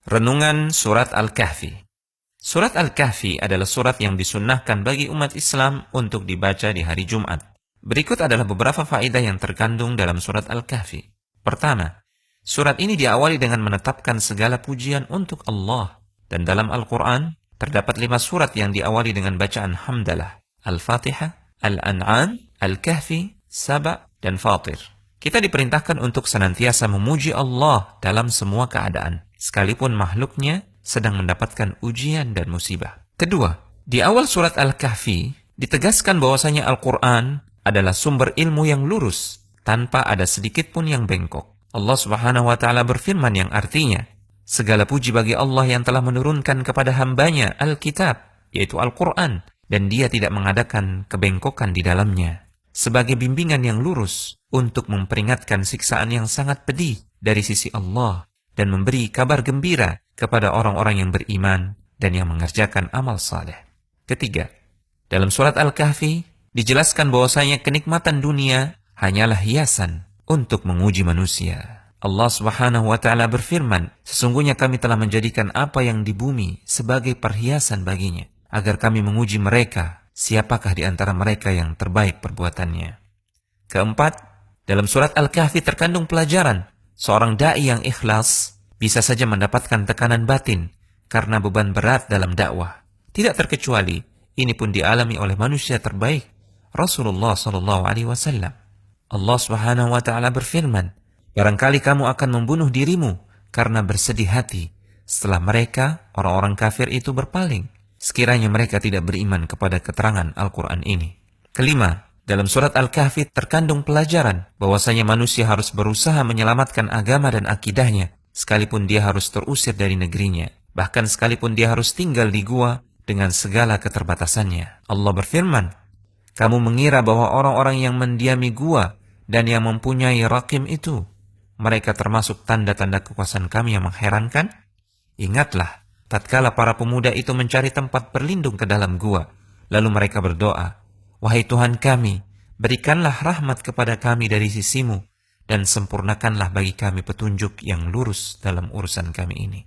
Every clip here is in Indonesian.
Renungan Surat Al-Kahfi. Surat Al-Kahfi adalah surat yang disunnahkan bagi umat Islam untuk dibaca di hari Jumat. Berikut adalah beberapa faedah yang terkandung dalam surat Al-Kahfi. Pertama, surat ini diawali dengan menetapkan segala pujian untuk Allah. Dan dalam Al-Quran, terdapat 5 surat yang diawali dengan bacaan hamdalah. Al-Fatihah, Al-An'am, Al-Kahfi, Saba, dan Fatir. Kita diperintahkan untuk senantiasa memuji Allah dalam semua keadaan, sekalipun makhluknya sedang mendapatkan ujian dan musibah. Kedua, di awal surat Al-Kahfi ditegaskan bahwasanya Al-Quran adalah sumber ilmu yang lurus, tanpa ada sedikit pun yang bengkok. Allah Subhanahu wa Ta'ala berfirman yang artinya, segala puji bagi Allah yang telah menurunkan kepada hambanya Alkitab, yaitu Al-Quran, dan dia tidak mengadakan kebengkokan di dalamnya, sebagai bimbingan yang lurus untuk memperingatkan siksaan yang sangat pedih dari sisi Allah dan memberi kabar gembira kepada orang-orang yang beriman dan yang mengerjakan amal saleh. Ketiga, dalam surat Al-Kahfi dijelaskan bahwasanya kenikmatan dunia hanyalah hiasan untuk menguji manusia. Allah Subhanahu wa Ta'ala berfirman, sesungguhnya kami telah menjadikan apa yang di bumi sebagai perhiasan baginya, agar kami menguji mereka, siapakah di antara mereka yang terbaik perbuatannya. Keempat, dalam surat Al-Kahfi terkandung pelajaran, seorang da'i yang ikhlas bisa saja mendapatkan tekanan batin karena beban berat dalam dakwah. Tidak terkecuali, ini pun dialami oleh manusia terbaik, Rasulullah SAW. Allah Subhanahu wa Ta'ala berfirman, barangkali kamu akan membunuh dirimu karena bersedih hati setelah mereka, orang-orang kafir itu berpaling, sekiranya mereka tidak beriman kepada keterangan Al-Quran ini. Kelima, dalam surat Al-Kahfi terkandung pelajaran bahwasanya manusia harus berusaha menyelamatkan agama dan akidahnya, sekalipun dia harus terusir dari negerinya, bahkan sekalipun dia harus tinggal di gua dengan segala keterbatasannya. Allah berfirman, kamu mengira bahwa orang-orang yang mendiami gua dan yang mempunyai rakim itu, mereka termasuk tanda-tanda kekuasaan kami yang mengherankan? Ingatlah, tatkala para pemuda itu mencari tempat berlindung ke dalam gua, lalu mereka berdoa, wahai Tuhan kami, berikanlah rahmat kepada kami dari sisimu, dan sempurnakanlah bagi kami petunjuk yang lurus dalam urusan kami ini.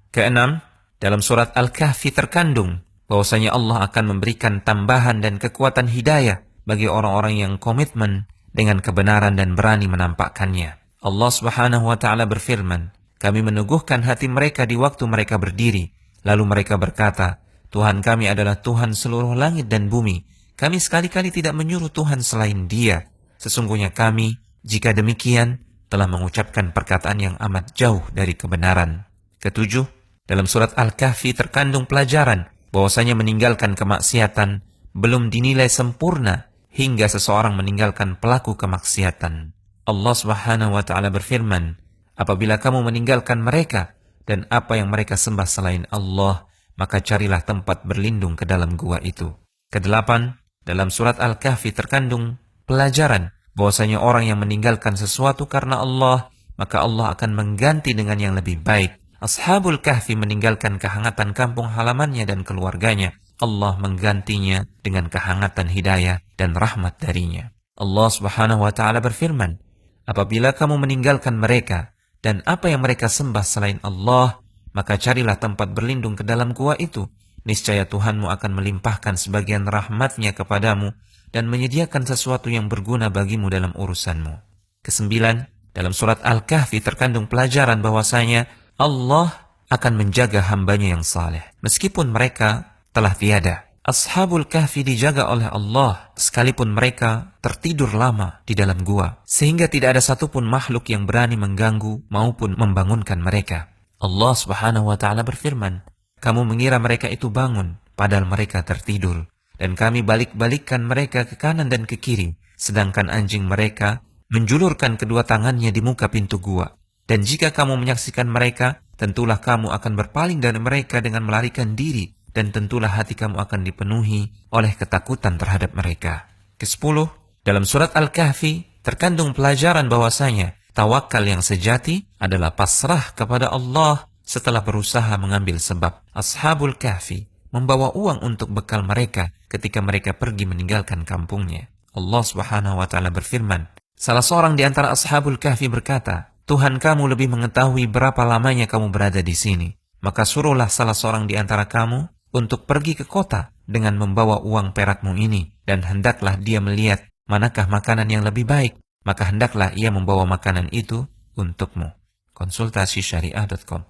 Keenam, dalam surat Al-Kahfi terkandung bahwasanya Allah akan memberikan tambahan dan kekuatan hidayah bagi orang-orang yang komitmen dengan kebenaran dan berani menampakkannya. Allah Subhanahu wa Ta'ala berfirman, kami meneguhkan hati mereka di waktu mereka berdiri, lalu mereka berkata, Tuhan kami adalah Tuhan seluruh langit dan bumi. Kami sekali-kali tidak menyuruh Tuhan selain Dia. Sesungguhnya kami, jika demikian, telah mengucapkan perkataan yang amat jauh dari kebenaran. Ketujuh, dalam surat Al-Kahfi terkandung pelajaran bahwasanya meninggalkan kemaksiatan belum dinilai sempurna hingga seseorang meninggalkan pelaku kemaksiatan. Allah Subhanahu wa Ta'ala berfirman, apabila kamu meninggalkan mereka dan apa yang mereka sembah selain Allah, maka carilah tempat berlindung ke dalam gua itu. Kedelapan, dalam surat Al-Kahfi terkandung pelajaran bahwasanya orang yang meninggalkan sesuatu karena Allah, maka Allah akan mengganti dengan yang lebih baik. Ashabul Kahfi meninggalkan kehangatan kampung halamannya dan keluarganya. Allah menggantinya dengan kehangatan hidayah dan rahmat darinya. Allah Subhanahu wa Ta'ala berfirman, apabila kamu meninggalkan mereka dan apa yang mereka sembah selain Allah, maka carilah tempat berlindung ke dalam gua itu. Niscaya Tuhanmu akan melimpahkan sebagian rahmatnya kepadamu dan menyediakan sesuatu yang berguna bagimu dalam urusanmu. Kesembilan, dalam surat Al-Kahfi terkandung pelajaran bahwasanya Allah akan menjaga hambanya yang saleh, meskipun mereka telah tiada. Ashabul Kahfi dijaga oleh Allah, sekalipun mereka tertidur lama di dalam gua, sehingga tidak ada satupun makhluk yang berani mengganggu maupun membangunkan mereka. Allah Subhanahu wa Ta'ala berfirman, kamu mengira mereka itu bangun, padahal mereka tertidur. Dan kami balik-balikkan mereka ke kanan dan ke kiri, sedangkan anjing mereka menjulurkan kedua tangannya di muka pintu gua. Dan jika kamu menyaksikan mereka, tentulah kamu akan berpaling dari mereka dengan melarikan diri, dan tentulah hati kamu akan dipenuhi oleh ketakutan terhadap mereka. Kesepuluh, dalam surat Al-Kahfi terkandung pelajaran bahwasanya tawakal yang sejati adalah pasrah kepada Allah setelah berusaha mengambil sebab. Ashabul Kahfi membawa uang untuk bekal mereka ketika mereka pergi meninggalkan kampungnya. Allah Subhanahu wa Ta'ala berfirman, salah seorang di antara Ashabul Kahfi berkata, Tuhan kamu lebih mengetahui berapa lamanya kamu berada di sini. Maka suruhlah salah seorang di antara kamu untuk pergi ke kota dengan membawa uang perakmu ini, dan hendaklah dia melihat manakah makanan yang lebih baik, maka hendaklah ia membawa makanan itu untukmu. Konsultasi syariah.com